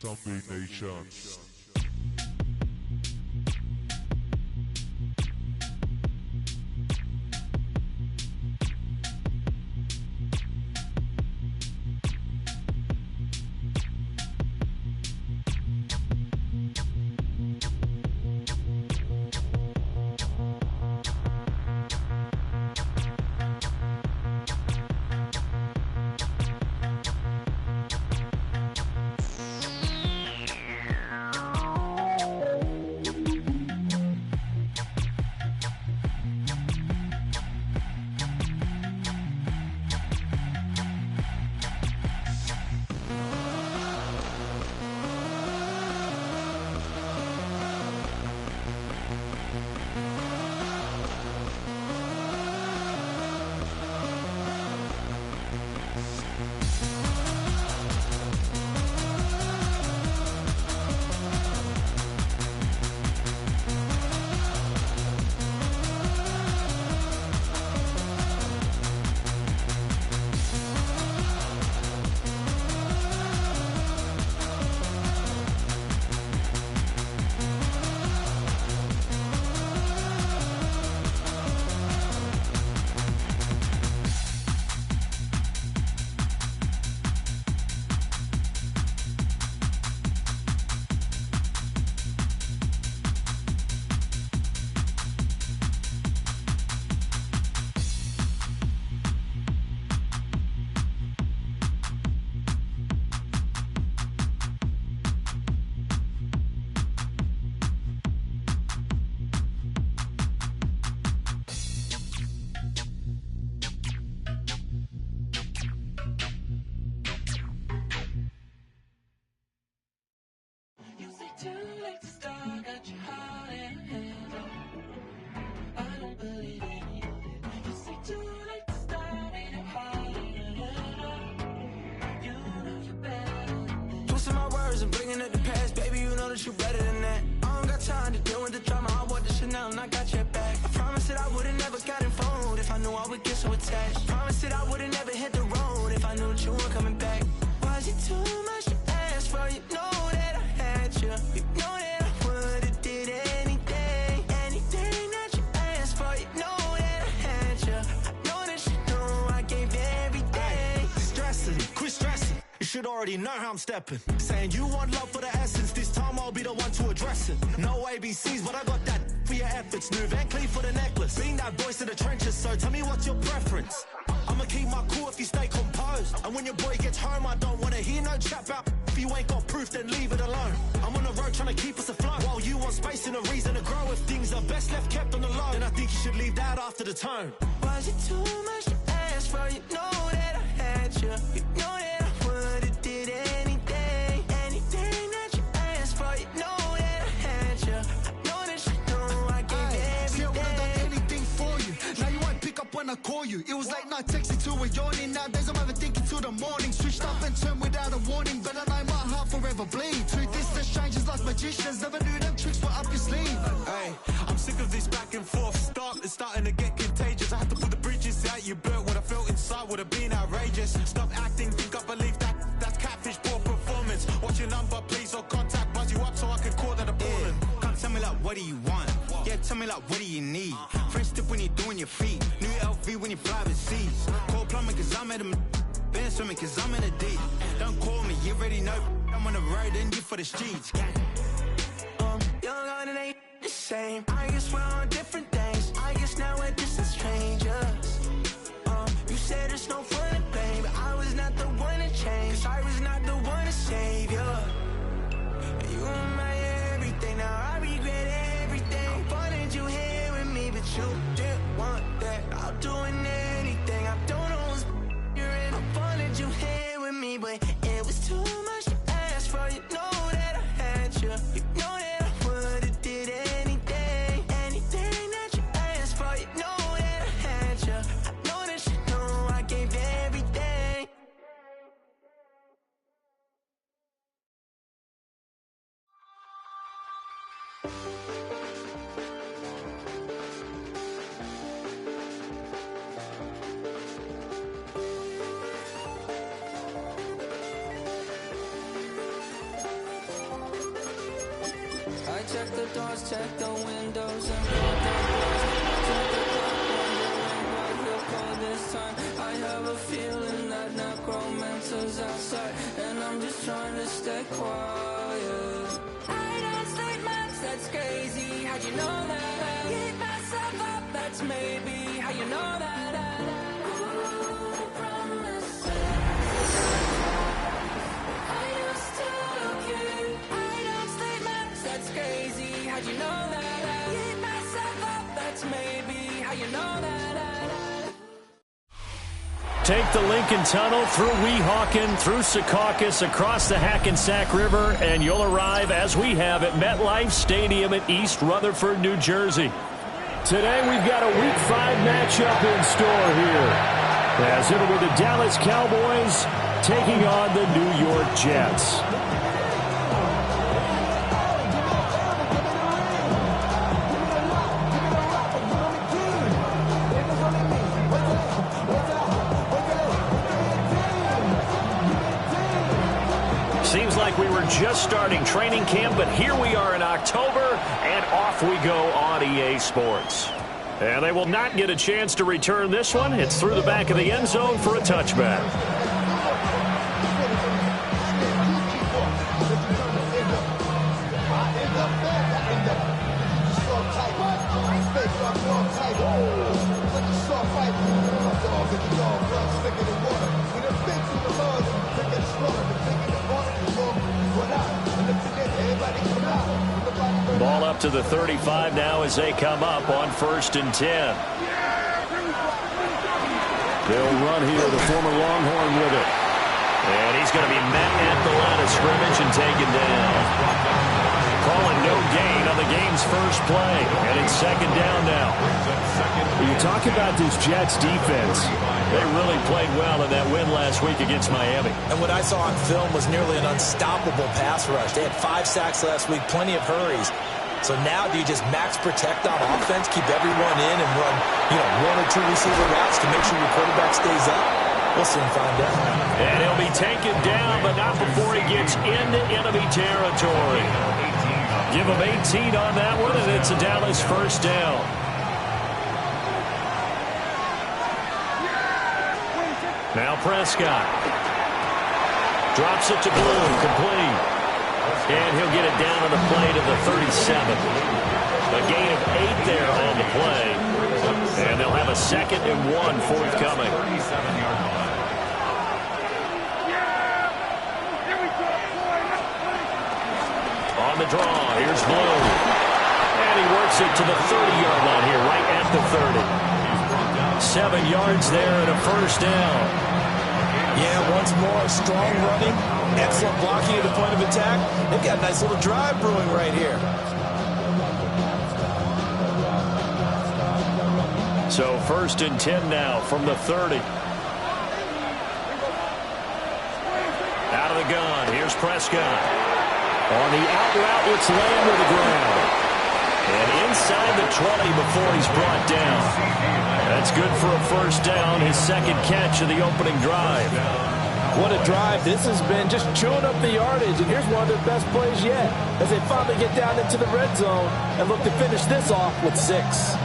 Zombie Nation. Twisting my words and bringing up the past, baby, you know that you better than that. I don't got time to deal with the drama, I want the Chanel and I got your back. I promise that I would've never got involved if I knew I would get so attached. I promise that I would've never hit the road if I knew that you weren't coming back. Was it too much to ask for? You know that I had you. You know that I would've did anything, anything that you asked for. You know that I had you. I know that you know I gave everything. Stressing, quit stressing. You should already know how I'm stepping. Saying you want love for the essence, this time I'll be the one to address it. No ABCs, but I got that for your efforts. New Van Cleef for the necklace. Being that voice in the trenches, so tell me what's your preference. I'ma keep my cool if you stay composed. And when your boy gets home, I don't wanna hear no chat about if you ain't got proof, then leave it alone. I'm on the road trying to keep us afloat, while you want space and a reason to grow. If things are best left kept on the low, then I think you should leave that after the tone. Was it too much to ask for? You know that I had you. You know that I would've did anything, anything that you asked for. You know that I had you. I know that you know I gave everything. See, I would've done anything for you. Now you won't pick up when I call you. It was late night texting till we're yawning. Nowadays I'm overthinking till the morning. Switched up and turned without a warning, but I know my heart forever bleed. Two distant strangers like magicians, never knew them tricks were up your sleeve. Hey, I'm sick of this back and forth. It's starting to get contagious. I had to put the bridges out you built. What I felt inside would have been outrageous. Stop acting, think I believe that. That's catfish, poor performance. What's your number, please, or contact. Buzz you up so I can call that appalling. Come tell me like, what do you want? Yeah, tell me like, what do you need? Fresh tip when you're doing your feet. New LV when you fly overseas. Call plumbing cause I'm at a been swimming cause I'm in a deep. Don't call me, you already know. I'm on the road and you for the streets. Young on it ain't the same. I guess we're on different things. I guess now we're distant strangers. You said it's no fun to blame, but I was not the one to change. Cause I was not the one to save you. You were my everything, now I regret everything. I wanted you here with me, but you didn't want that. I'll do anything, I don't know what's you're in. I wanted you here with me, but it was too much to ask for. You know that I had you. You know that I would've did anything, anything that you asked for. You know that I had you. I know that you know I gave everything. I check the doors, check the windows, and blow the doors. Check the clock, wondering what he'll call this time. I have a feeling that necromancer's outside, and I'm just trying to stay quiet. I don't sleep much, that's crazy. How'd you know that? I keep myself up, that's maybe how you know that. You know that I keep myself up, that's maybe how you know that Take the Lincoln Tunnel through Weehawken, through Secaucus, across the Hackensack River, and you'll arrive, as we have, at MetLife Stadium in East Rutherford, New Jersey. Today we've got a Week 5 matchup in store here, as it'll be the Dallas Cowboys taking on the New York Jets. Seems like we were just starting training camp, but here we are in October, and off we go on EA Sports. And they will not get a chance to return this one. It's through the back of the end zone for a touchback. Ball up to the 35 now as they come up on 1st and 10. They'll run here, the former Longhorn with it. And he's going to be met at the line of scrimmage and taken down. Calling no gain on the game's first play. And it's 2nd down now. You talk about this Jets defense. They really played well in that win last week against Miami. And what I saw on film was nearly an unstoppable pass rush. They had 5 sacks last week, plenty of hurries. So now do you just max protect on offense, keep everyone in, and run, 1 or 2 receiver routes to make sure your quarterback stays up? We'll soon find out. And he'll be taken down, but not before he gets into enemy territory. Give him 18 on that one, and it's a Dallas 1st down. Now Prescott drops it to Blue, complete. And he'll get it down on the play to the 37. A gain of 8 there on the play. And they'll have a 2nd and 1 forthcoming. On the draw, here's Blue. And he works it to the 30-yard line here, right at the 30. 7 yards there and a 1st down. Yeah, once more, strong running, excellent blocking at the point of attack. They've got a nice little drive brewing right here. So 1st and 10 now from the 30. Out of the gun, here's Prescott. On the out route, it's Lamb to the ground. And inside the 20 before he's brought down. That's good for a 1st down, his 2nd catch of the opening drive. What a drive. This has been just chewing up the yardage, and here's one of their best plays yet as they finally get down into the red zone and look to finish this off with 6.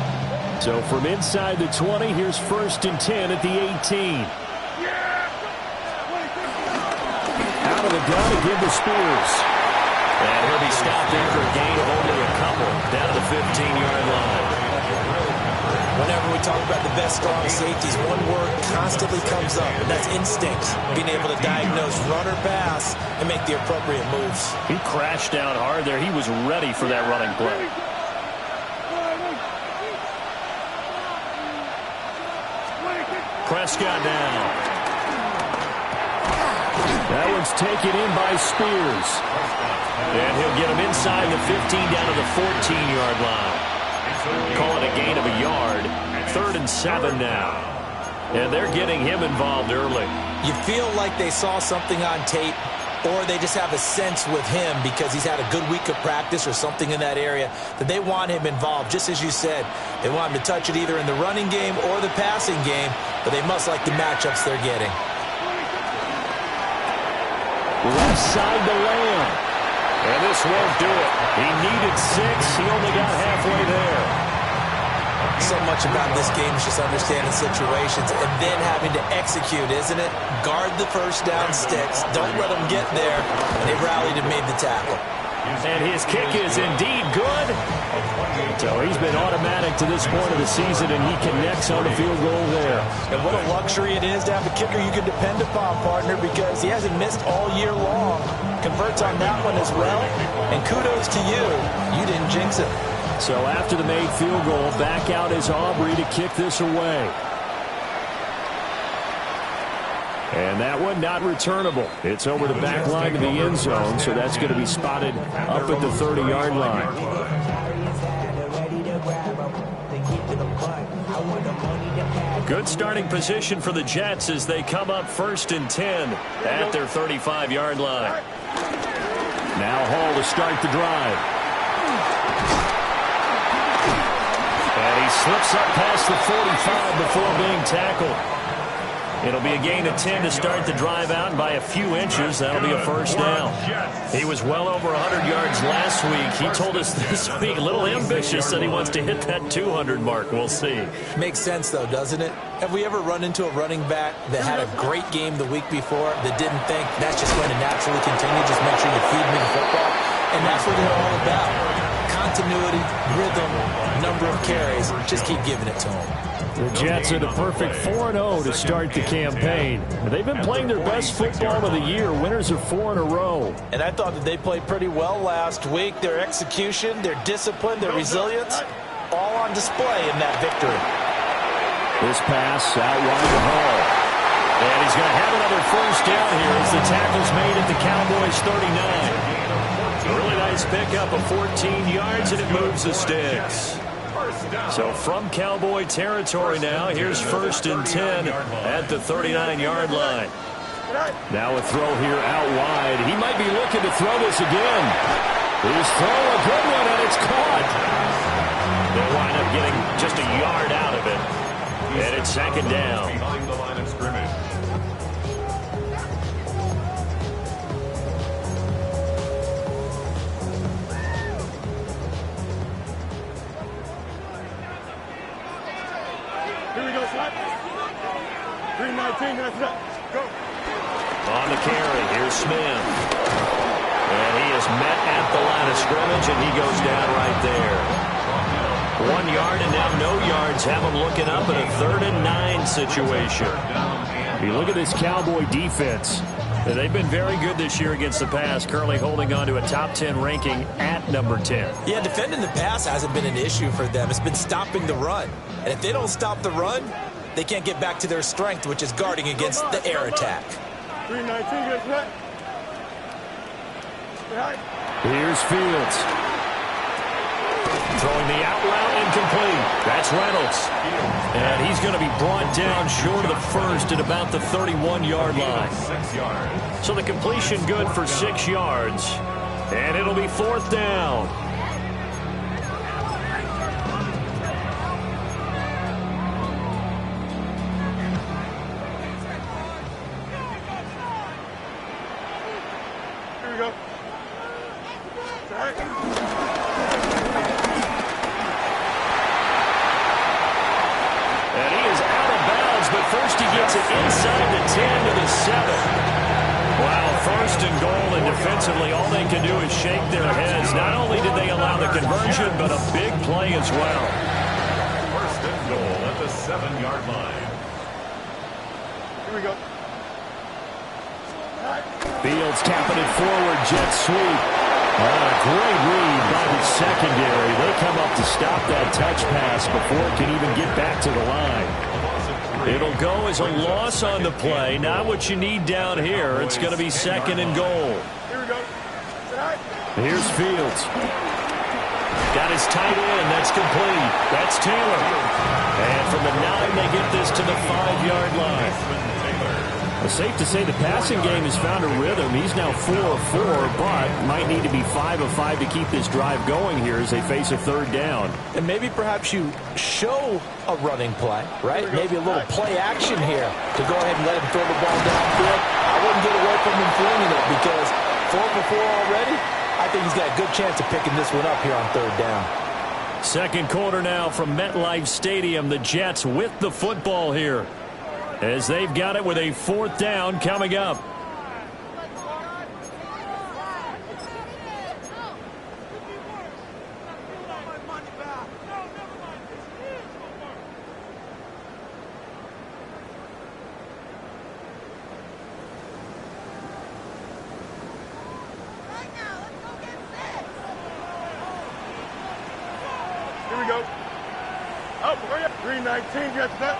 So from inside the 20, here's 1st and 10 at the 18. Out of the gun again to Spears. And he'll be stopped after a gain of only a couple down to the 15-yard line. Whenever we talk about the best strong safeties, one word constantly comes up, and that's instinct. Being able to diagnose run or pass and make the appropriate moves. He crashed down hard there. He was ready for that running play. Prescott down. That one's taken in by Spears. And he'll get him inside the 15 down to the 14-yard line. Call it a gain of a yard. 3rd and 7 now. And they're getting him involved early. You feel like they saw something on tape, or they just have a sense with him because he's had a good week of practice or something in that area that they want him involved. Just as you said, they want him to touch it either in the running game or the passing game, but they must like the matchups they're getting. Left side to Lamb. And this won't do it. He needed 6. He only got halfway there. So much about this game is just understanding situations and then having to execute, isn't it? Guard the first down sticks. Don't let them get there. And they rallied and made the tackle. And his kick is indeed good. So he's been automatic to this point of the season, and he connects on the field goal there. And what a luxury it is to have a kicker you can depend upon, partner, because he hasn't missed all year long. Converts on that one as well. And kudos to you. You didn't jinx it. So after the made field goal, back out is Aubrey to kick this away. And that one not returnable. It's over the back line to the end zone, so that's going to be spotted up at the 30-yard line. Good starting position for the Jets as they come up 1st and 10 at their 35-yard line. Now Hall to start the drive. And he slips up past the 45 before being tackled. It'll be a gain of 10 to start the drive out, and by a few inches, that'll be a first down. He was well over 100 yards last week. He told us this week, a little ambitious, that he wants to hit that 200 mark. We'll see. Makes sense, though, doesn't it? Have we ever run into a running back that had a great game the week before that didn't think that's just going to naturally continue? Just make sure you feed me the football. And that's what they're all about. Continuity, rhythm, number of carries. Just keep giving it to them. The Jets are the perfect 4-0 to start the campaign. They've been playing their best football of the year. Winners of 4 in a row. And I thought that they played pretty well last week. Their execution, their discipline, their resilience, all on display in that victory. This pass out wide to Hall. And he's going to have another first down here as the tackle's made at the Cowboys' 39. A really nice pickup of 14 yards, and it moves the sticks. So from Cowboy territory now, here's 1st and 10 at the 39-yard line. Now a throw here out wide. He might be looking to throw this again. He's throwing a good one, and it's caught. They'll wind up getting just a yard out of it. And it's 2nd down. Behind the line of scrimmage. Here we go, slap. 319, that's it. Go. On the carry, here's Smith. And he is met at the line of scrimmage, and he goes down right there. 1 yard, and now no yards have him looking up at a 3rd and 9 situation. You look at this Cowboy defense. They've been very good this year against the pass, currently holding on to a top 10 ranking at number 10. Yeah, defending the pass hasn't been an issue for them. It's been stopping the run. And if they don't stop the run, they can't get back to their strength, which is guarding against the air attack. 319, gets right. Here's Fields. Throwing the out route incomplete. That's Reynolds. And he's going to be brought down short of the first at about the 31-yard line. 6 yards. So the completion good for 6 yards. And it'll be 4th down. Here we go. And he is out of bounds, but first he gets it inside the 10 to the 7. Wow, 1st and goal, and defensively all they can do is shake their heads. Not only did they allow the conversion, but a big play as well. 1st and goal at the 7-yard line. Here we go. Fields tapping it forward, jet sweep. A great read by the secondary. They come up to stop that touch pass before it can even get back to the line. It'll go as a loss on the play. Not what you need down here. It's going to be 2nd and goal. Here we go. Here's Fields. Got his tight end. That's complete. That's Taylor. And from the 9, they get this to the 5-yard line. It's safe to say the passing game has found a rhythm. He's now 4 of 4, but might need to be 5 of 5 to keep this drive going here as they face a 3rd down. And maybe perhaps you show a running play, right? Maybe a little play action here to go ahead and let him throw the ball downfield. I wouldn't get away from him flinging it because 4 for 4 already. I think he's got a good chance of picking this one up here on third down. Second quarter now from MetLife Stadium. The Jets with the football here as they've got it with a fourth down coming up. Here we go. Up, hurry up. 319, Jets net.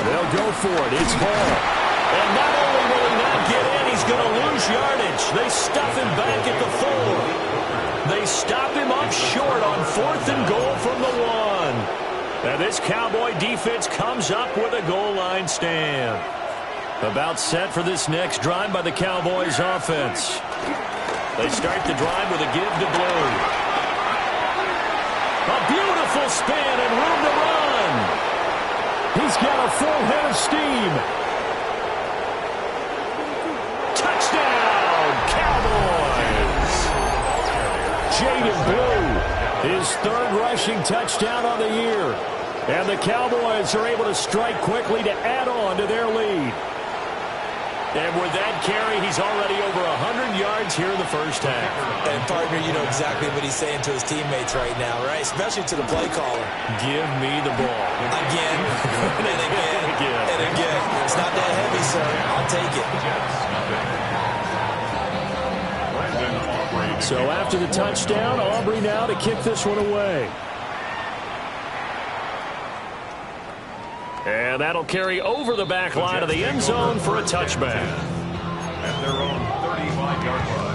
They'll go for it. It's Hall. And not only will he not get in, he's going to lose yardage. They stuff him back at the 4. They stop him up short on 4th and goal from the 1. And this Cowboy defense comes up with a goal line stand. About set for this next drive by the Cowboys offense. They start the drive with a give to Blue. A beautiful spin and room to run. He's got a full head of steam. Touchdown, Cowboys. Jaden Blue, his 3rd rushing touchdown on the year. And the Cowboys are able to strike quickly to add on to their lead. And with that carry, he's already over 100 yards here in the first half. And, partner, you know exactly what he's saying to his teammates right now, right? Especially to the play caller. Give me the ball. Again, and again, and again. It's not that heavy, sir. I'll take it. So after the touchdown, Aubrey now to kick this one away. And that'll carry over the back line of the end zone for a touchback. At their own 35-yard line.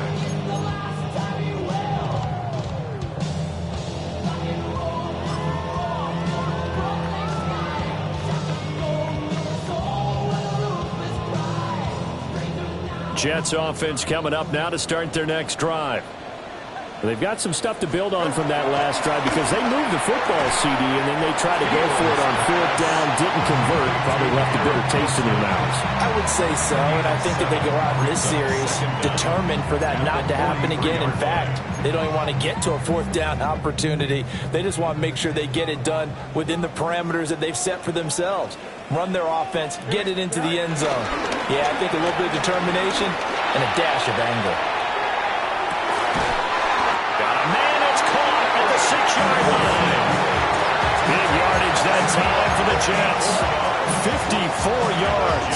Jets offense coming up now to start their next drive. They've got some stuff to build on from that last drive because they moved the football, CD, and then they tried to go for it on 4th down, didn't convert, probably left a bitter taste in their mouths. I would say so, and I think that they go out in this series determined for that not to happen again. In fact, they don't even want to get to a 4th down opportunity. They just want to make sure they get it done within the parameters that they've set for themselves. Run their offense, get it into the end zone. Yeah, I think a little bit of determination and a dash of anger. 6-yard line. Big yardage that time for the Jets. 54 yards.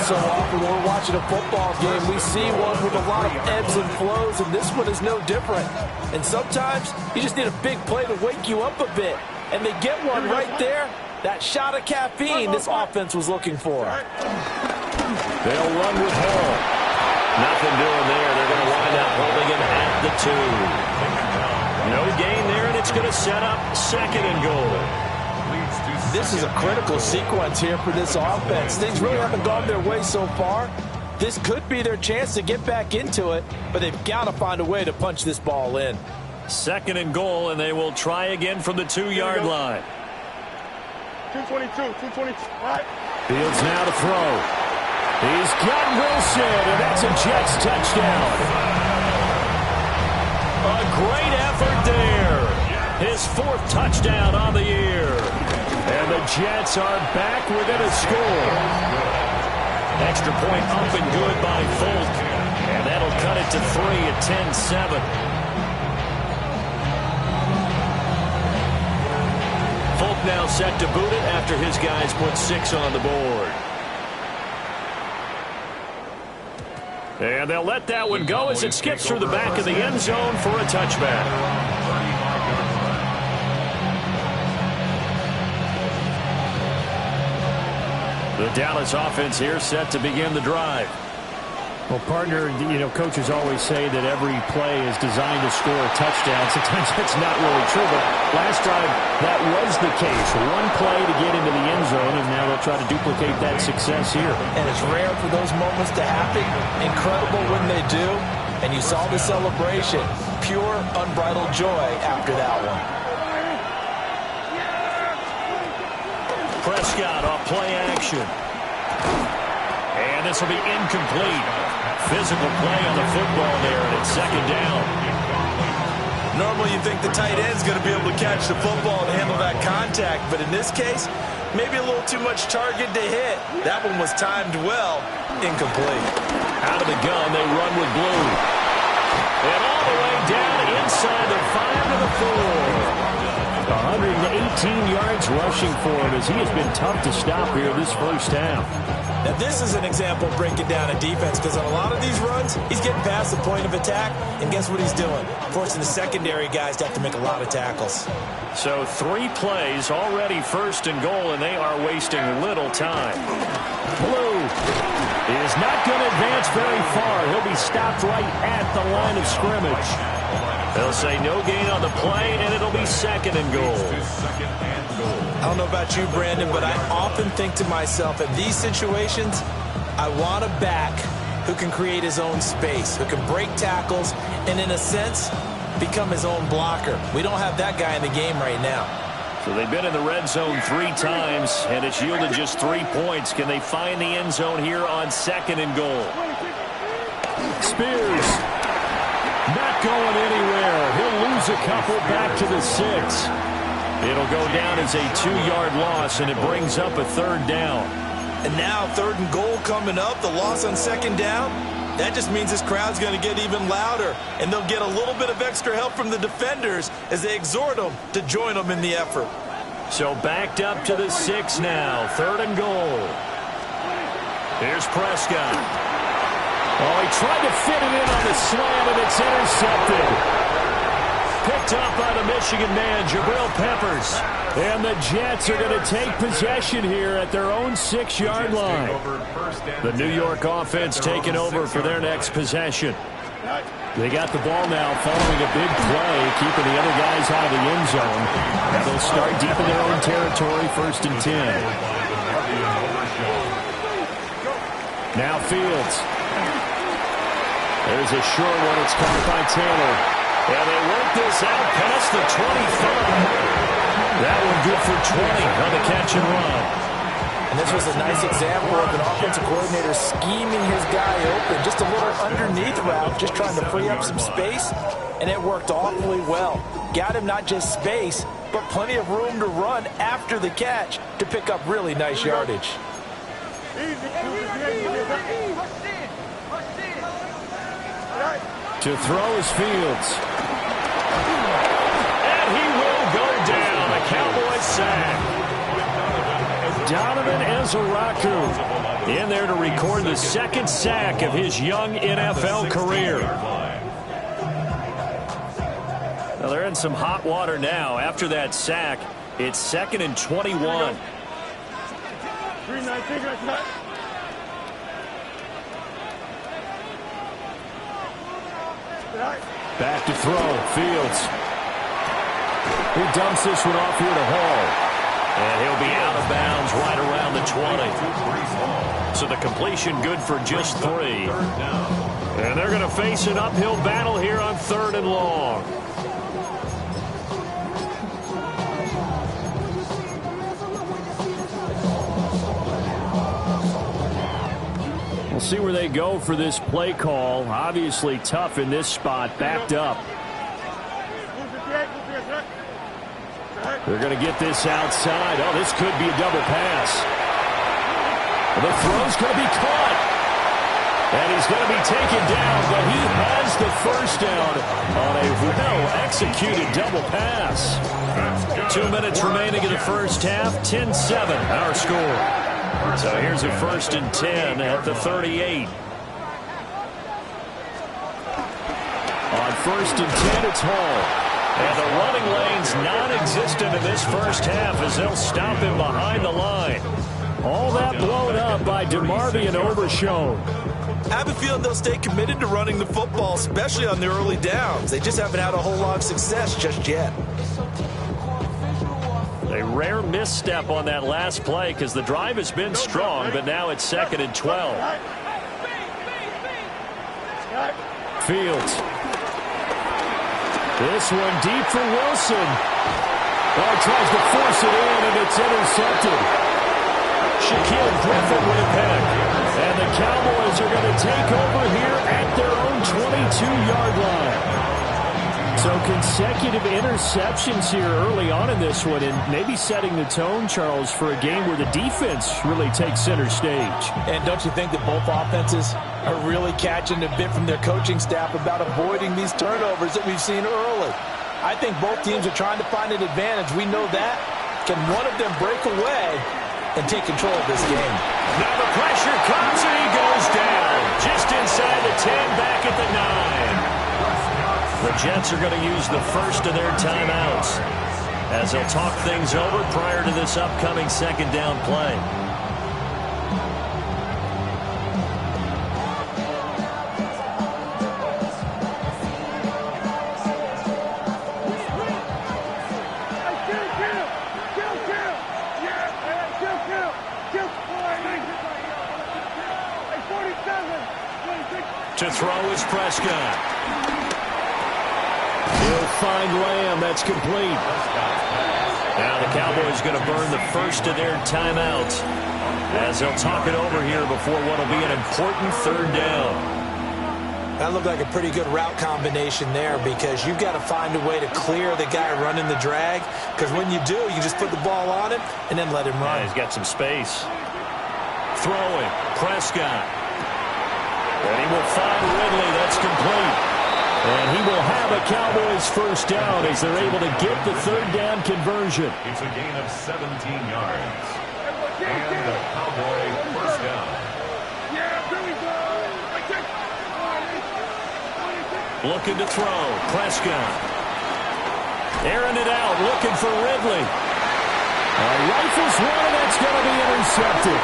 So often when we're watching a football game, we see one with a lot of ebbs and flows, and this one is no different. And sometimes you just need a big play to wake you up a bit. And they get one right there. That shot of caffeine this offense was looking for. They'll run with Hall. Nothing doing there. They're going to wind up holding him at the 2. No gain there, and it's going to set up 2nd and goal. This is a critical sequence here for this offense. Things really haven't gone their way so far. This could be their chance to get back into it, but they've got to find a way to punch this ball in. 2nd and goal, and they will try again from the 2-yard line. 222. Fields now to throw. He's got Wilson, and that's a Jets touchdown. A great effort there. His 4th touchdown on the year. And the Jets are back within a score. Extra point up and good by Folk. And that'll cut it to 3 at 10-7. Folk now set to boot it after his guys put 6 on the board. And they'll let that one go as it skips through the back of the end zone for a touchback. The Dallas offense here set to begin the drive. Well, partner, you know, coaches always say that every play is designed to score a touchdown. Sometimes that's not really true, but last drive that was the case. One play to get into the end zone, and now they'll try to duplicate that success here. And it's rare for those moments to happen. Incredible when they do. And you saw the celebration. Pure, unbridled joy after that one. Prescott off play action. And this will be incomplete. Physical play on the football there, and it's second down. Normally you think the tight end's going to be able to catch the football and handle that contact, but in this case, maybe a little too much target to hit. That one was timed well. Incomplete. Out of the gun, they run with blue. And all the way down inside the 5 to the 4. 118 yards rushing for him as he has been tough to stop here this first half. Now, this is an example of breaking down a defense because on a lot of these runs, he's getting past the point of attack, and guess what he's doing? Forcing the secondary guys to have to make a lot of tackles. So 3 plays, already first and goal, and they are wasting little time. Blue is not going to advance very far. He'll be stopped right at the line of scrimmage. They'll say no gain on the play, and it'll be second and goal. I don't know about you, Brandon, but I often think to myself, in these situations, I want a back who can create his own space, who can break tackles, and in a sense, become his own blocker. We don't have that guy in the game right now. So they've been in the red zone 3 times, and it's yielded just 3 points. Can they find the end zone here on second and goal? Spears not going anywhere. He'll lose a couple back to the 6. It'll go down as a 2-yard loss, and it brings up a third down. And now third and goal coming up, the loss on second down. That just means this crowd's going to get even louder, and they'll get a little bit of extra help from the defenders as they exhort them to join them in the effort. So backed up to the 6 now, third and goal. Here's Prescott. Oh, he tried to fit it in on the slam, and it's intercepted. Picked up by the Michigan man, Jabril Peppers. And the Jets are going to take possession here at their own 6-yard line. The New York offense taking over for their next possession. They got the ball now following a big play, keeping the other guys out of the end zone. Now they'll start deep in their own territory, 1st and 10. Now Fields. There's a short one. It's caught by Taylor. And they work this out past the 25. That one good for 20 on the catch and run. And this was a nice example of an offensive coordinator scheming his guy open. Just a little underneath route, just trying to free up some space, and it worked awfully well. Got him not just space, but plenty of room to run after the catch to pick up really nice yardage. To throw is Fields. And he will go down. A Cowboy sack. Donovan Ezeraku in there to record the 2nd sack of his young NFL career. Well, they're in some hot water now. After that sack, it's 2nd and 21. Back to throw. Fields. He dumps this one off here to Hall. And he'll be out of bounds right around the 20. So the completion good for just 3. And they're going to face an uphill battle here on 3rd and long. We'll see where they go for this play call. Obviously tough in this spot, backed up. They're going to get this outside. Oh, this could be a double pass. The throw's going to be caught. And he's going to be taken down, but he has the first down on a well-executed double pass. 2 minutes remaining in the first half. 10-7, our score. So here's a 1st and 10 at the 38. On 1st and 10, it's Hall. And the running lane's non-existent in this first half as they'll stop him behind the line. All that blown up by DeMarvion Overshown. I have a feeling they'll stay committed to running the football, especially on their early downs. They just haven't had a whole lot of success just yet. A rare misstep on that last play because the drive has been strong, but now it's 2nd and 12. Fields. This one deep for Wilson. Oh, he tries to force it in, and it's intercepted. Shaquille Griffin with a pick. And the Cowboys are going to take over here at their own 22-yard line. So consecutive interceptions here early on in this one, and maybe setting the tone, Charles, for a game where the defense really takes center stage. And don't you think that both offenses are really catching a bit from their coaching staff about avoiding these turnovers that we've seen early? I think both teams are trying to find an advantage. We know that. Can one of them break away and take control of this game? Now the pressure comes and he goes down. Just inside the 10, back at the 9. The Jets are going to use the first of their timeouts as they'll talk things over prior to this upcoming second down play. To throw is Prescott. He'll find Lamb. That's complete. Now the Cowboys going to burn the first of their timeouts as they'll talk it over here before what will be an important third down. That looked like a pretty good route combination there because you've got to find a way to clear the guy running the drag, because when you do, you just put the ball on him and then let him run. Yeah, he's got some space. Throwing, Prescott. And he will find Ridley. That's complete. And he will have a Cowboys first down as they're able to get the third down conversion. It's a gain of 17 yards. And the Cowboy first down. Looking to throw. Prescott. Airing it out. Looking for Ridley. Rifles one, and that's going to be intercepted.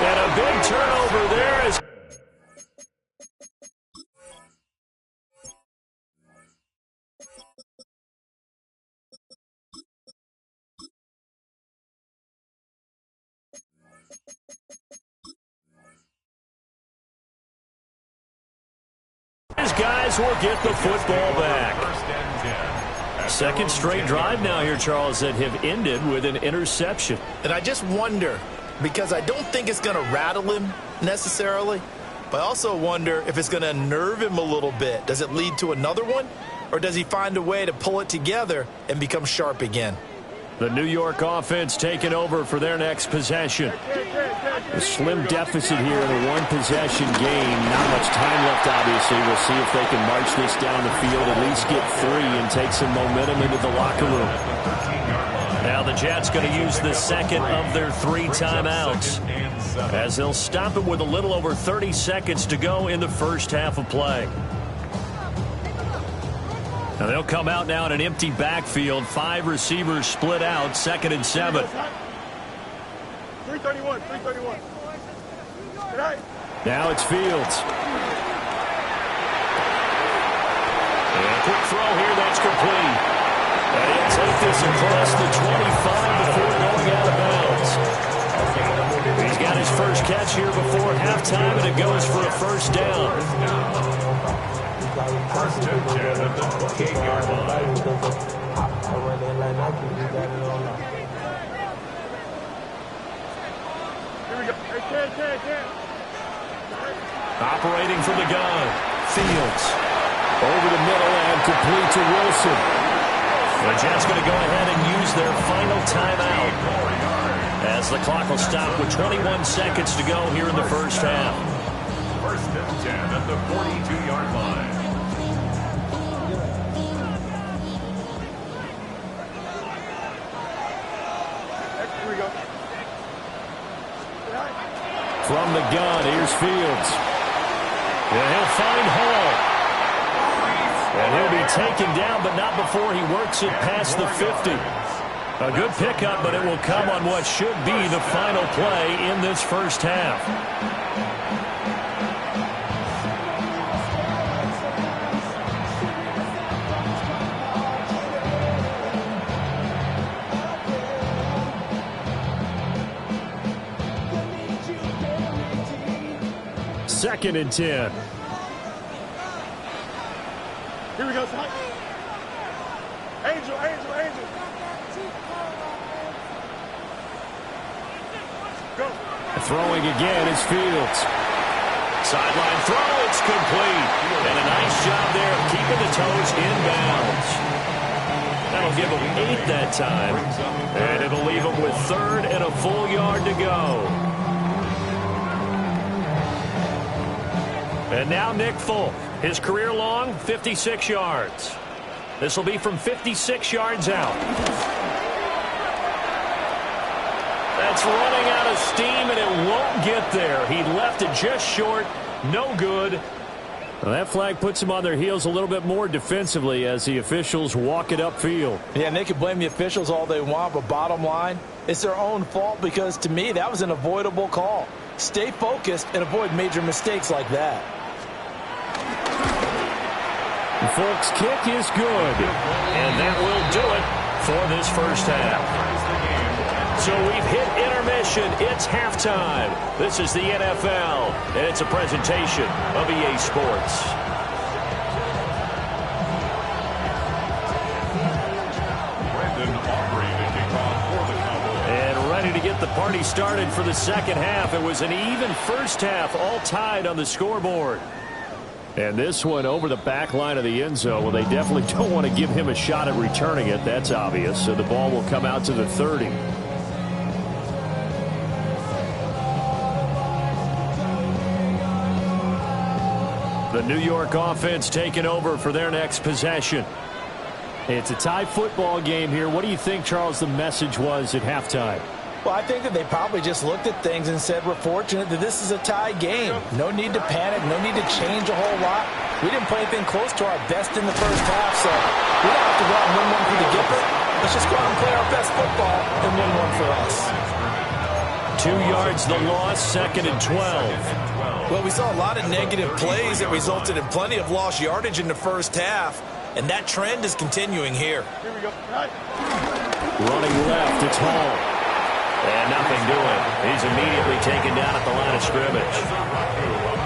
And a big turnover there as his guys will get the football back. Second straight drive now here, Charles, that have ended with an interception. And I just wonder, because I don't think it's going to rattle him necessarily, but I also wonder if it's going to unnerve him a little bit. Does it lead to another one, or does he find a way to pull it together and become sharp again? The New York offense taking over for their next possession. A slim deficit here in a one-possession game. Not much time left, obviously. We'll see if they can march this down the field, at least get 3, and take some momentum into the locker room. Now the Jets going to use the second of their 3 timeouts as they'll stop it with a little over 30 seconds to go in the first half of play. Now they'll come out now in an empty backfield. 5 receivers split out. 2nd and 7. 331. Now it's Fields. And a quick throw here. That's complete. And he'll take this across the 25 before going out of bounds. He's got his first catch here before halftime, and it goes for a first down. First and 10 at the 28-yard line. Here we go. Hey, Operating from the gun. Fields. Over the middle and complete to Wilson. The Jets going to go ahead and use their final timeout as the clock will stop with 21 seconds to go here in the first half. First and 10 at the 42-yard line. Here we go. From the gun, here's Fields. And he'll find Hall. And he'll be taken down, but not before he works it past the 50. A good pickup, but it will come on what should be the final play in this first half. Second and 10. Here we go, son. Angel. Throwing again is Fields. Sideline throw, it's complete. And a nice job there of keeping the toes inbounds. That'll give him 8 that time. And it'll leave him with 3rd and a full yard to go. And now Nick Folk. His career long, 56 yards. This will be from 56 yards out. That's running out of steam, and it won't get there. He left it just short. No good. Well, that flag puts them on their heels a little bit more defensively as the officials walk it upfield. Yeah, and they can blame the officials all they want, but bottom line, it's their own fault because, to me, that was an avoidable call. Stay focused and avoid major mistakes like that. Folks' kick is good. And that will do it for this first half. So we've hit intermission. It's halftime. This is the NFL, and it's a presentation of EA Sports. And ready to get the party started for the second half. It was an even first half, all tied on the scoreboard. And this one over the back line of the end zone. Well, they definitely don't want to give him a shot at returning it. That's obvious. So the ball will come out to the 30. The New York offense taking over for their next possession. It's a tie football game here. What do you think, Charles, the message was at halftime? Well, I think that they probably just looked at things and said, we're fortunate that this is a tie game. No need to panic. No need to change a whole lot. We didn't play anything close to our best in the first half, so we don't have to go out and win one for the Gipper. Let's just go out and play our best football and win one for us. 2 yards the loss, 2nd and 12. Well, we saw a lot of negative plays that resulted in plenty of lost yardage in the first half, and that trend is continuing here. Here we go. Running left, it's Hall. And nothing doing. He's immediately taken down at the line of scrimmage.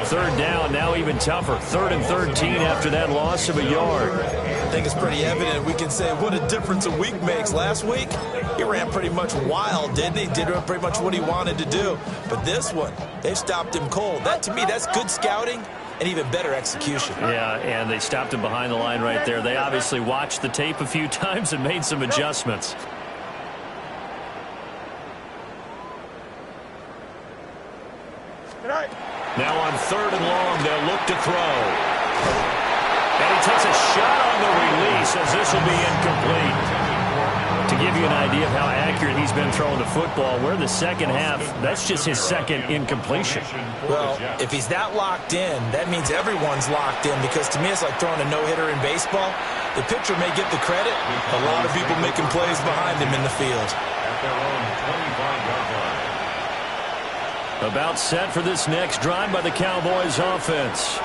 3rd down, now even tougher. 3rd and 13 after that loss of a yard. I think it's pretty evident. We can say what a difference a week makes. Last week, he ran pretty much wild, didn't he? Did pretty much what he wanted to do. But this one, they've stopped him cold. That, to me, that's good scouting and even better execution. Yeah, and they stopped him behind the line right there. They obviously watched the tape a few times and made some adjustments. Now on 3rd and long, they'll look to throw. And he takes a shot on the release as this will be incomplete. To give you an idea of how accurate he's been throwing the football, we're in the second half. That's just his 2nd incompletion. Well, if he's that locked in, that means everyone's locked in, because to me it's like throwing a no-hitter in baseball. The pitcher may get the credit, a lot of people making plays behind him in the field. At their own 25-yard line. About set for this next drive by the Cowboys offense.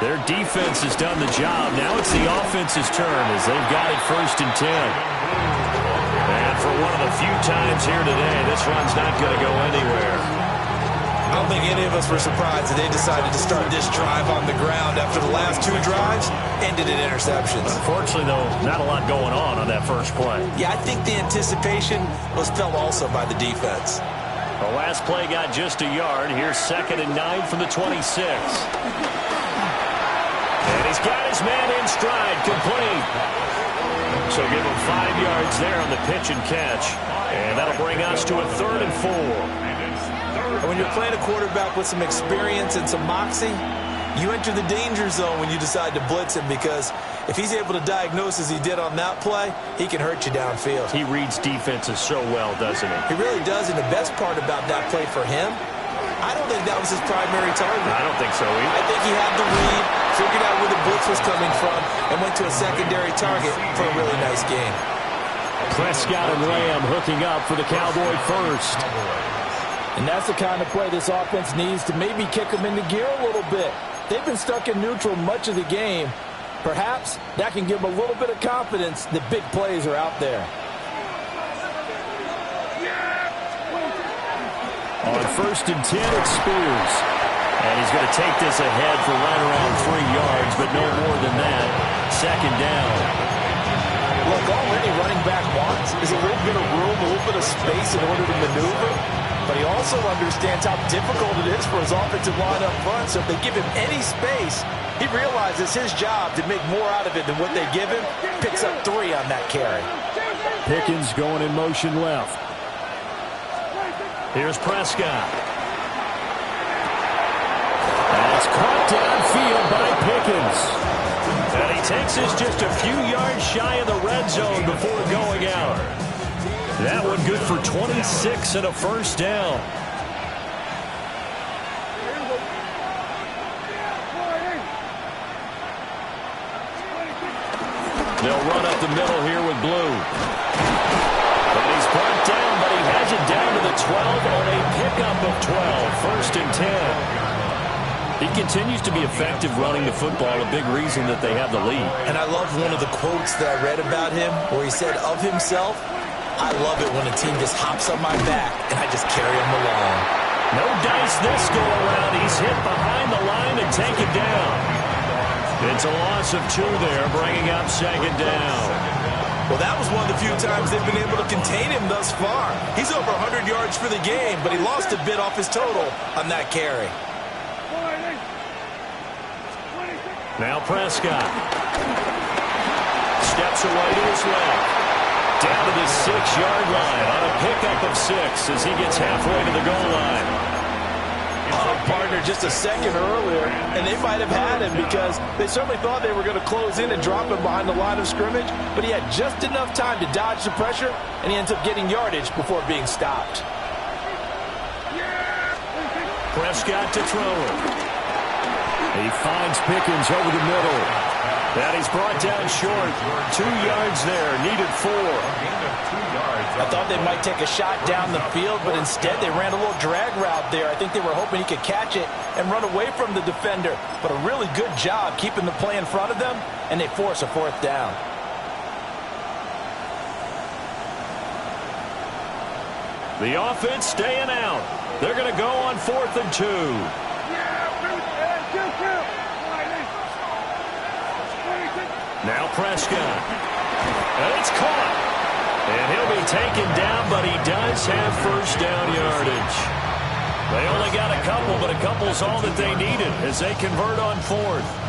Their defense has done the job. Now it's the offense's turn as they've got it 1st and 10. And for one of the few times here today, this run's not going to go anywhere. I don't think any of us were surprised that they decided to start this drive on the ground after the last 2 drives ended in interceptions. Unfortunately, though, not a lot going on that first play. Yeah, I think the anticipation was felt also by the defense. The last play got just a yard. Here's 2nd and 9 from the 26. And he's got his man in stride, complete. So give him 5 yards there on the pitch and catch. And that'll bring us to a 3rd and 4. And when you're playing a quarterback with some experience and some moxie, you enter the danger zone when you decide to blitz him, because if he's able to diagnose as he did on that play, he can hurt you downfield. He reads defenses so well, doesn't he? He really does, and the best part about that play for him, I don't think that was his primary target. I don't think so either. I think he had the read, figured out where the blitz was coming from, and went to a secondary target for a really nice game. Prescott and Lamb hooking up for the Cowboy first. And that's the kind of play this offense needs to maybe kick them into gear a little bit. They've been stuck in neutral much of the game. Perhaps that can give them a little bit of confidence that big plays are out there. On 1st and 10, it's Spears. And he's going to take this ahead for right around 3 yards, but no more than that. 2nd down. Look, all any running back wants is a little bit of room, a little bit of space in order to maneuver. but he also understands how difficult it is for his offensive line up front. So if they give him any space, he realizes his job to make more out of it than what they give him. Picks up 3 on that carry. Pickens going in motion left. Here's Prescott. And it's caught downfield by Pickens. And he takes us just a few yards shy of the red zone before going out. That one good for 26 and a first down. They'll run up the middle here with Blue. And he's brought down, but he has it down to the 12 on a pickup of 12. First and 10. He continues to be effective running the football, a big reason that they have the lead. And I love one of the quotes that I read about him where he said of himself, I love it when a team just hops on my back and I just carry him along. No dice this go around. He's hit behind the line and taken down. It's a loss of 2 there, bringing up second down. Well, that was one of the few times they've been able to contain him thus far. He's over 100 yards for the game, but he lost a bit off his total on that carry. Now Prescott steps away to his left. Down to the 6-yard line on a pickup of 6 as he gets halfway to the goal line. Partner just a second earlier, and they might have had him because they certainly thought they were going to close in and drop him behind the line of scrimmage, but he had just enough time to dodge the pressure, and he ends up getting yardage before being stopped. Prescott to throw it. He finds Pickens over the middle. And he's brought down short. 2 yards there, needed 4. I thought they might take a shot down the field, but instead they ran a little drag route there. I think they were hoping he could catch it and run away from the defender. But a really good job keeping the play in front of them, and they force a 4th down. The offense staying out. They're going to go on 4th and 2. Now Prescott. And it's caught. And he'll be taken down, but he does have first down yardage. They only got a couple, but a couple's all that they needed as they convert on 4th.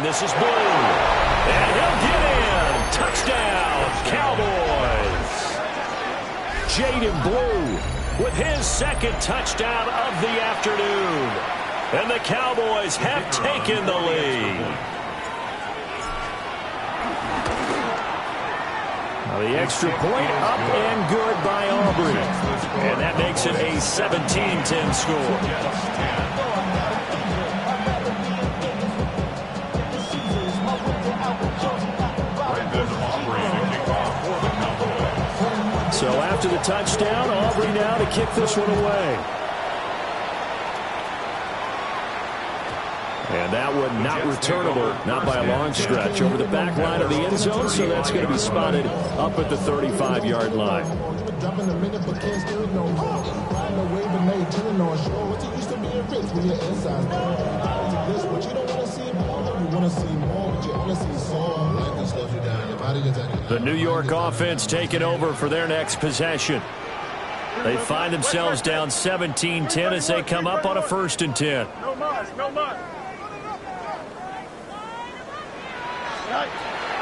This is Blue. And he'll get in. Touchdown, Cowboys. Jaden Blue with his 2nd touchdown of the afternoon. And the Cowboys have taken the lead. Now the extra point up and good by Aubrey. And that makes it a 17-10 score. So after the touchdown, Aubrey now to kick this one away. And that one not returnable, not by a long stretch, over the back line of the end zone, so that's going to be spotted up at the 35-yard line. The New York offense taking over for their next possession. They find themselves down 17-10 as they come up on a 1st and 10. No mas, no mas.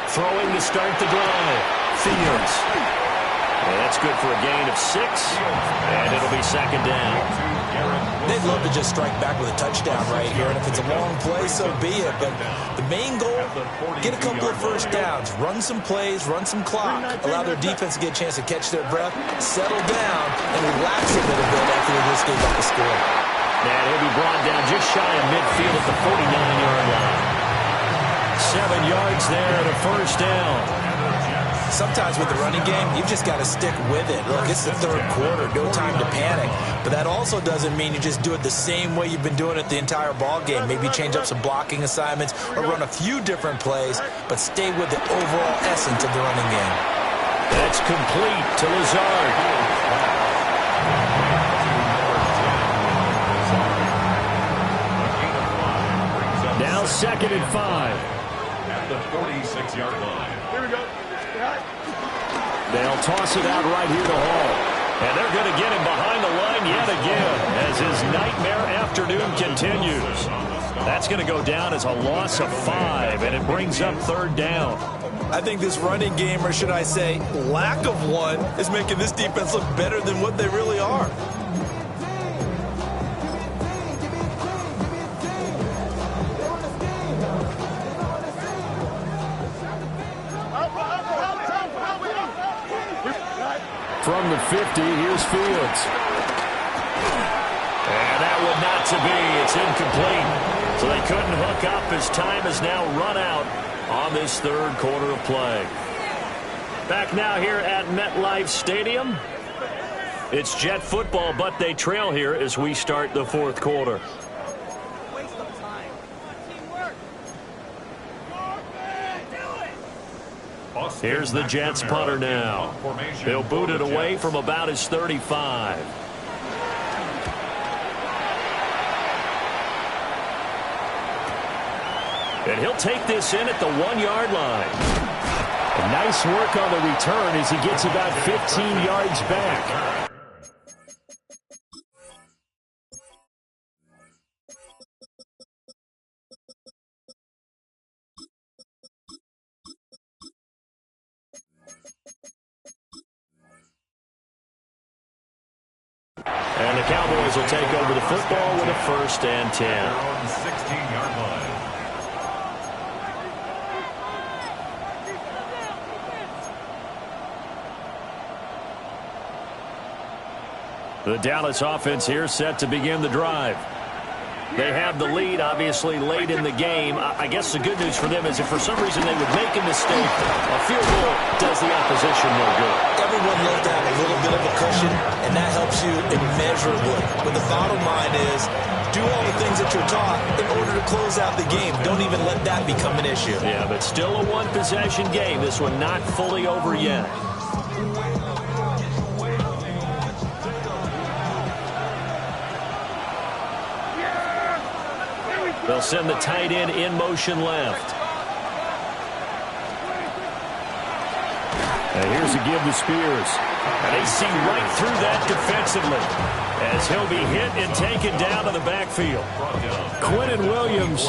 Throwing to start the drive. Fields. And that's good for a gain of 6. And it'll be 2nd down. They'd love to just strike back with a touchdown right here, and if it's a long play, so be it. But the main goal, get a couple of first downs, run some plays, run some clock, allow their defense to get a chance to catch their breath, settle down, and relax a little bit after they just gave up the score. And he'll be brought down just shy of midfield at the 49-yard line. 7 yards there and a first down. sometimes with the running game, you've just got to stick with it. Look, it's the third quarter, no time to panic. But that also doesn't mean you just do it the same way you've been doing it the entire ball game. Maybe change up some blocking assignments or run a few different plays, but stay with the overall essence of the running game. That's complete to Lazard. Now 2nd and 5. At the 46-yard line. Here we go. They'll toss it out right here to Hall. And they're going to get him behind the line yet again as his nightmare afternoon continues. That's going to go down as a loss of 5, and it brings up 3rd down. I think this running game, or should I say lack of one, is making this defense look better than what they really are. From the 50, here's Fields. And that would not to be. It's incomplete. So they couldn't hook up as time has now run out on this 3rd quarter of play. Back now here at MetLife Stadium. It's Jet football, but they trail here as we start the 4th quarter. Here's the Jets punter now. He'll boot it away from about his 35. And he'll take this in at the 1-yard line. And nice work on the return as he gets about 15 yards back. And the Cowboys will take over the football with a 1st and 10. They're on the 16-yard line. The Dallas offense here set to begin the drive. They have the lead, obviously, late in the game. I guess the good news for them is if for some reason they would make a mistake, a field goal does the opposition no good. Everyone loves to have a little bit of a cushion, and that helps you immeasurably. But the bottom line is, do all the things that you're taught in order to close out the game. Don't even let that become an issue. Yeah, but still a one-possession game. This one not fully over yet. They'll send the tight end in motion left. And here's a give to Spears. And they see right through that defensively as he'll be hit and taken down to the backfield. Quinnen Williams,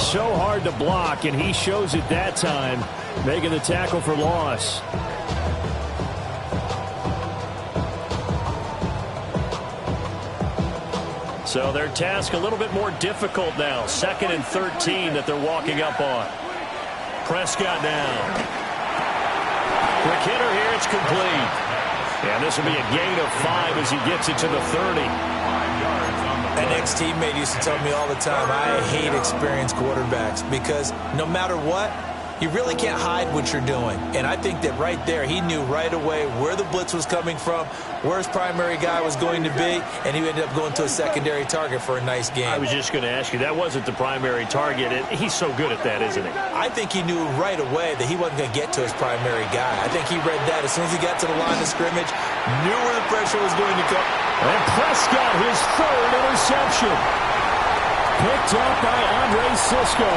so hard to block, and he shows it that time, making the tackle for loss. So their task a little bit more difficult now. 2nd and 13 that they're walking up on. Prescott down. Quick hitter here. It's complete. And this will be a gain of 5 as he gets it to the 30. An ex-teammate used to tell me all the time, I hate experienced quarterbacks because no matter what, you really can't hide what you're doing. And I think that right there, he knew right away where the blitz was coming from, where his primary guy was going to be, and he ended up going to a secondary target for a nice game. I was just going to ask you, that wasn't the primary target. He's so good at that, isn't he? I think he knew right away that he wasn't going to get to his primary guy. I think he read that as soon as he got to the line of scrimmage, knew where the pressure was going to come. And Prescott, his 3rd interception. Picked up by Andre Sisco.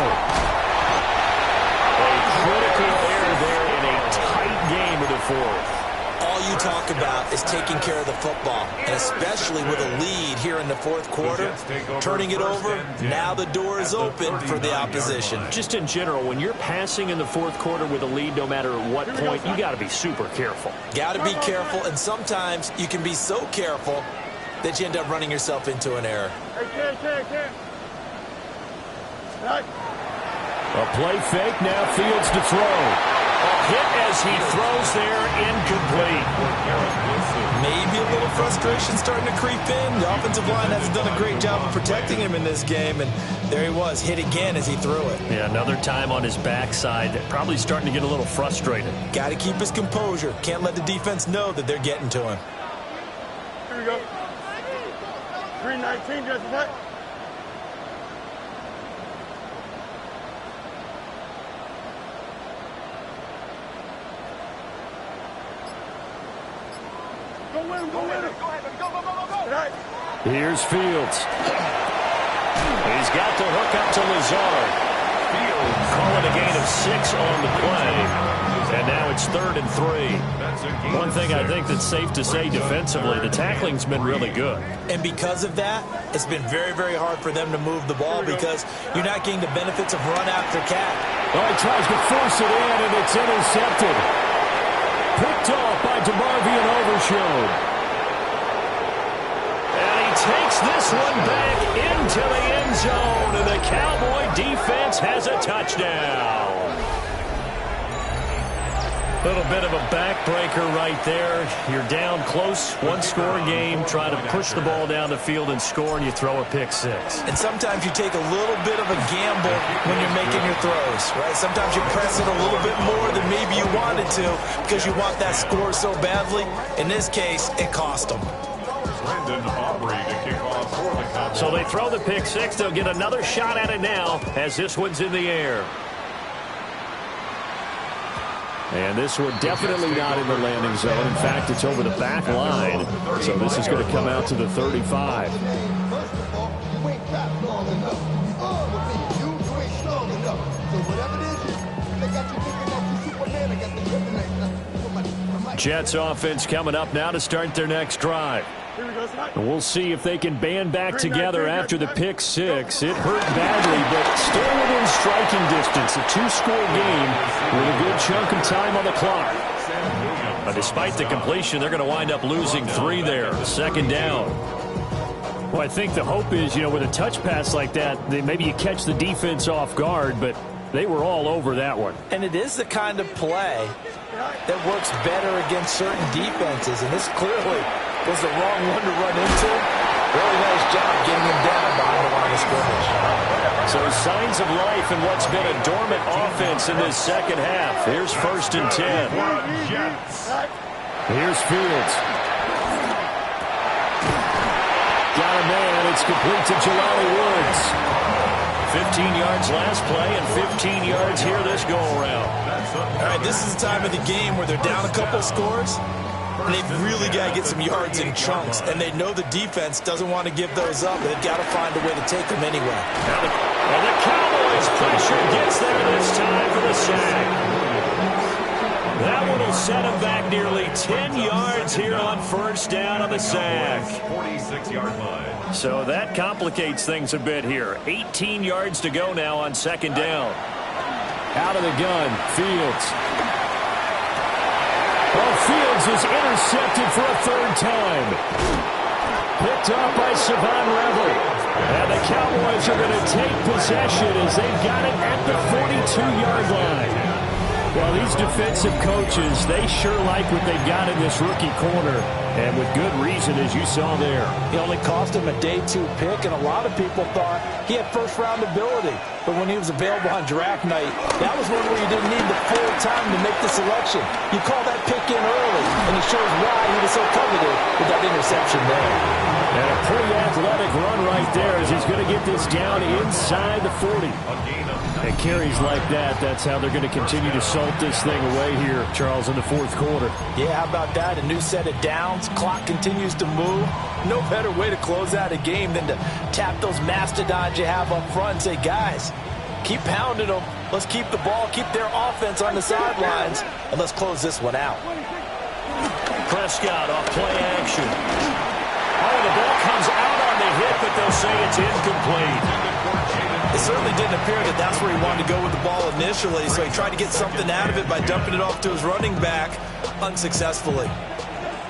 Critical error there in a tight game of the 4th. All you talk about is taking care of the football, and especially with a lead here in the 4th quarter, turning it over, now the door is open for the opposition. Just in general, when you're passing in the 4th quarter with a lead, no matter at what point, you got to be super careful. Got to be careful, and sometimes you can be so careful that you end up running yourself into an error. A play fake, now Fields to throw. Hit as he throws there, incomplete. Maybe a little frustration starting to creep in. The offensive line hasn't done a great job of protecting him in this game, and there he was, hit again as he threw it. Yeah, another time on his backside, probably starting to get a little frustrated. Got to keep his composure. Can't let the defense know that they're getting to him. Here we go. 319, just that. Go win, go win. Go ahead, go, go, go, go. Right. Here's Fields. He's got the hook up to Lazard. Fields calling a gain of 6 on the play. And now it's 3rd and 3. One thing I think that's safe to say defensively, the tackling's been really good. And because of that, it's been very, very hard for them to move the ball because you're not getting the benefits of run after cat. Oh, he tries to force it in, and it's intercepted. Picked off by DeMarvion Overshown. And he takes this one back into the end zone, and the Cowboy defense has a touchdown. Little bit of a backbreaker right there. You're down close, one-score game, try to push the ball down the field and score, and you throw a pick-6. And sometimes you take a little bit of a gamble when you're making your throws, right? Sometimes you press it a little bit more than maybe you wanted to because you want that score so badly. In this case, it cost them. So they throw the pick-6. They'll get another shot at it now as this one's in the air. And this one definitely not in the landing zone. In fact, it's over the back line. So this is going to come out to the 35. Jets offense coming up now to start their next drive. And we'll see if they can band back together after the pick-6. It hurt badly, but still within striking distance. A 2-score game with a good chunk of time on the clock. But despite the completion, they're going to wind up losing 3 there. 2nd down. Well, I think the hope is, with a touch pass like that, maybe you catch the defense off guard, but they were all over that one. And it is the kind of play that works better against certain defenses, and this clearly was the wrong one to run into. Really nice job getting him down behind the line of scrimmage. So signs of life in what's been a dormant offense in this second half. Here's 1st and 10. Here's Fields. Got a man. It's complete to Jelani Woods. 15 yards last play and 15 yards here this go-around. All right, this is the time of the game where they're down a couple scores, and they've really got to get some yards in chunks, and they know the defense doesn't want to give those up. They've got to find a way to take them anyway. And the Cowboys pressure gets there this time for the sack. That one will set them back nearly 10 yards here on 1st down on the sack. 46-yard line. So that complicates things a bit here. 18 yards to go now on 2nd down. Out of the gun, Fields. Oh, Fields is intercepted for a 3rd time. Picked off by Savon Revel. And the Cowboys are going to take possession as they've got it at the 42-yard line. Well, these defensive coaches, they sure like what they've got in this rookie corner. And with good reason, as you saw there. He only cost him a day 2 pick, and a lot of people thought he had first-round ability. But when he was available on draft night, that was one where you didn't need the full time to make the selection. You call that pick in early, and it shows why he was so coveted with that interception there. And a pretty athletic run right there as he's going to get this down inside the 40. And carries like that, that's how they're going to continue to salt this thing away here, Charles, in the 4th quarter. Yeah, how about that? A new set of downs. Clock continues to move. No better way to close out a game than to tap those mastodons you have up front and say, guys, keep pounding them. Let's keep the ball, keep their offense on the sidelines, and let's close this one out. Prescott off play action. Oh, the ball comes out on the hit, but they'll say it's incomplete. It certainly didn't appear that that's where he wanted to go with the ball initially, so he tried to get something out of it by dumping it off to his running back unsuccessfully.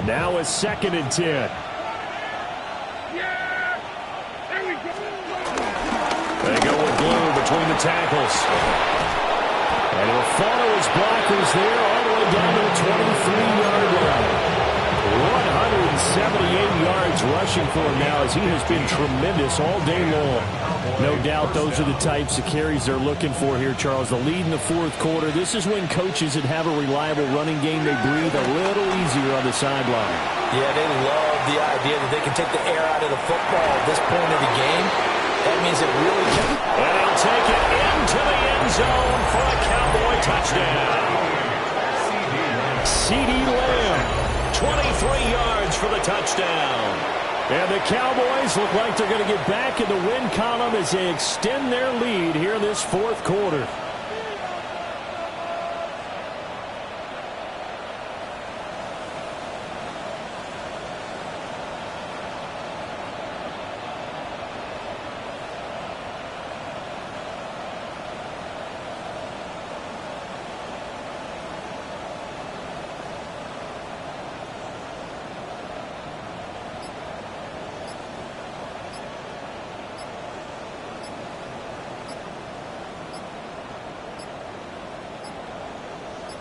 Now a 2nd and 10. They go with glue between the tackles. And he'll follow his blockers there all the way down to the 23-yard line. 178 yards rushing for him now as he has been tremendous all day long. No doubt those are the types of carries they're looking for here, Charles. The lead in the fourth quarter. This is when coaches that have a reliable running game, they breathe a little easier on the sideline. Yeah, they love the idea that they can take the air out of the football at this point of the game. That means it really can. And he'll take it into the end zone for a Cowboy touchdown. CeeDee Lamb. 23 yards for the touchdown. And the Cowboys look like they're going to get back in the win column as they extend their lead here in this fourth quarter.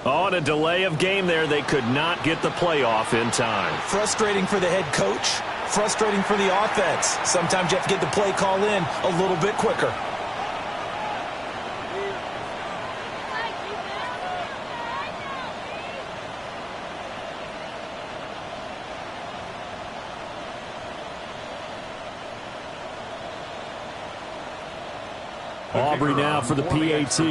On a delay of game there, they could not get the playoff in time. Frustrating for the head coach, frustrating for the offense. Sometimes you have to get the play call in a little bit quicker. Aubrey now for the PAT.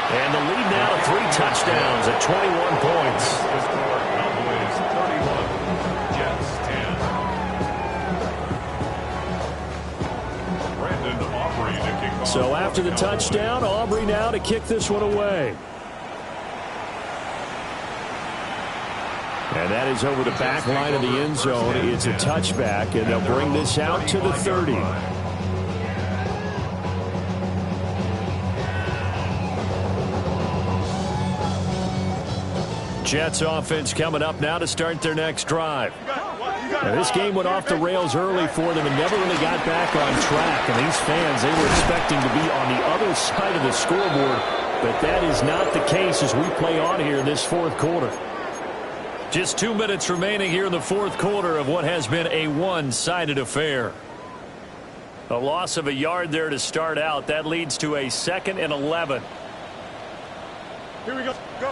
And the lead now to 3 touchdowns at 21 points. So after the touchdown, Aubrey now to kick this one away. And that is over the back line of the end zone. It's a touchback, and they'll bring this out to the 30. Jets offense coming up now to start their next drive. Now, this game went off the rails early for them and never really got back on track. And these fans, they were expecting to be on the other side of the scoreboard. But that is not the case as we play on here in this fourth quarter. Just 2 minutes remaining here in the fourth quarter of what has been a one-sided affair. A loss of a yard there to start out. That leads to a 2nd and 11. Here we go. Go.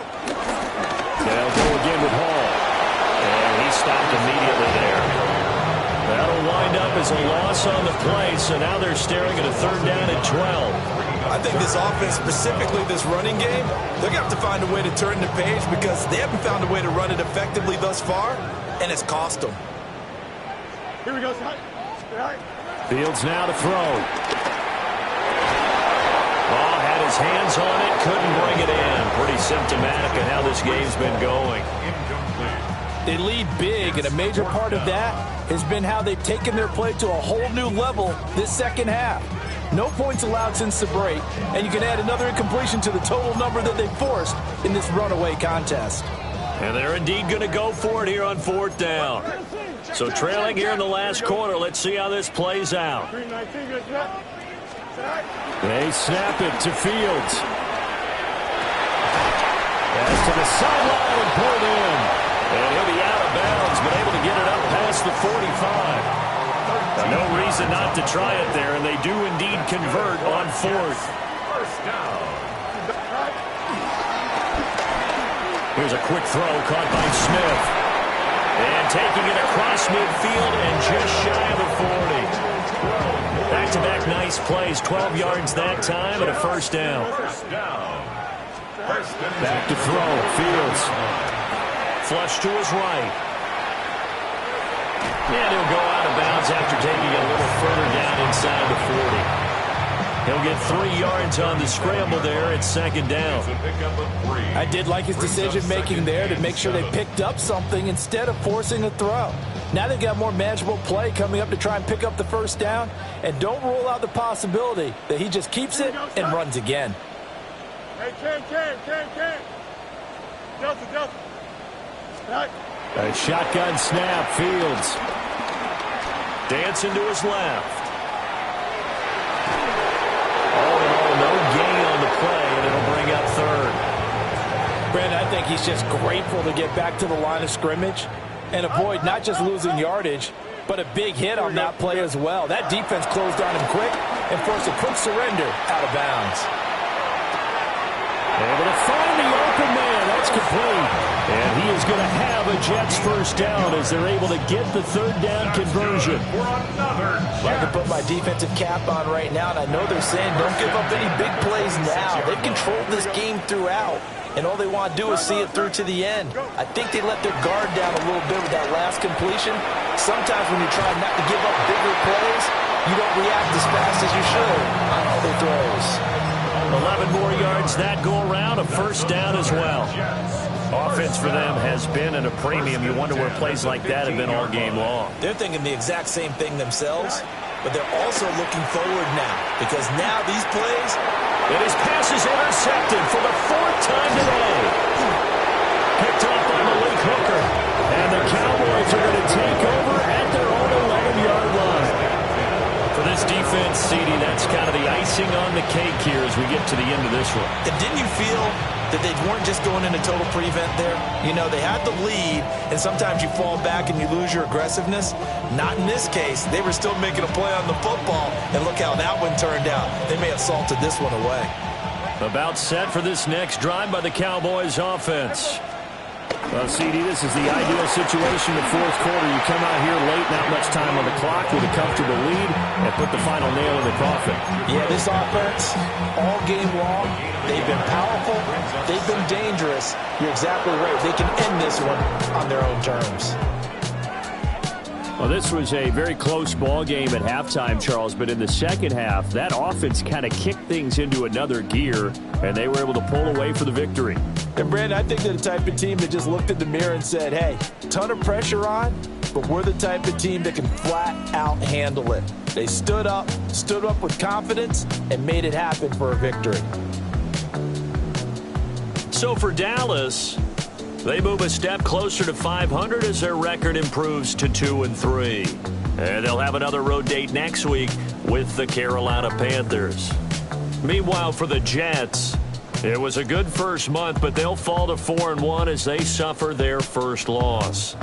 They'll go again with Hall. And he stopped immediately there. That'll wind up as a loss on the play, so now they're staring at a 3rd down and 12. I think this offense, specifically this running game, they're going to have to find a way to turn the page because they haven't found a way to run it effectively thus far, and it's cost them. Here we go. Fields now to throw. Ball had his hands on it, couldn't bring it in. Pretty symptomatic of how this game's been going. They lead big, and a major part of that has been how they've taken their play to a whole new level this second half. No points allowed since the break, and you can add another incompletion to the total number that they forced in this runaway contest. And they're indeed going to go for it here on 4th down. So trailing here in the last quarter, let's see how this plays out. They snap it to Fields. Pass to the sideline and pulled in. And he'll be out of bounds, but able to get it up past the 45. No reason not to try it there, and they do indeed convert on 4th. First down. Here's a quick throw caught by Smith. And taking it across midfield and just shy of the 40. Back-to-back nice plays, 12 yards that time and a 1st down. Back to throw, Fields. Flush to his right. And he'll go out of bounds after taking it a little further down inside the 40. He'll get 3 yards on the scramble there at 2nd down. I did like his decision-making there to make sure they picked up something instead of forcing a throw. Now they've got more manageable play coming up to try and pick up the 1st down. And don't rule out the possibility that he just keeps it and runs again. Hey, Ken. Delta. A shotgun snap, Fields. Dancing to his left. like he's just grateful to get back to the line of scrimmage and avoid not just losing yardage, but a big hit on that play as well. That defense closed on him quick and forced a quick surrender out of bounds. Able to find the open man. That's complete. And he is going to have a Jets first down as they're able to get the third down conversion. I can put my defensive cap on right now, and I know they're saying don't give up any big plays now. They've controlled this game throughout, and all they want to do is see it through to the end. I think they let their guard down a little bit with that last completion. Sometimes when you try not to give up bigger plays, you don't react as fast as you should on other throws. 11 more yards that go around, a first down as well. Offense for them has been at a premium. You wonder where plays like that have been all game long. They're thinking the exact same thing themselves, but they're also looking forward now because now these plays. And his pass is intercepted for the fourth time today. Picked up by Malik Hooker. And the Cowboys are going to take over at their own 11-yard line. For this defense, CD, that's kind of the icing on the cake here as we get to the end of this one. And didn't you feel that they weren't just going into total prevent there? You know, they had the lead, and sometimes you fall back and you lose your aggressiveness. Not in this case. They were still making a play on the football, and look how that one turned out. They may have salted this one away. About set for this next drive by the Cowboys offense. Well, CD, this is the ideal situation in the fourth quarter. You come out here late, not much time on the clock with a comfortable lead, and put the final nail in the coffin. Yeah, this offense, all game long, they've been powerful, they've been dangerous. You're exactly right. They can end this one on their own terms. Well, this was a very close ball game at halftime, Charles, but in the second half, that offense kind of kicked things into another gear, and they were able to pull away for the victory. And, Brandon, I think they're the type of team that just looked in the mirror and said, hey, ton of pressure on, but we're the type of team that can flat out handle it. They stood up with confidence, and made it happen for a victory. So for Dallas, they move a step closer to 500 as their record improves to 2-3. And they'll have another road date next week with the Carolina Panthers. Meanwhile, for the Jets, it was a good first month, but they'll fall to 4-1 as they suffer their first loss.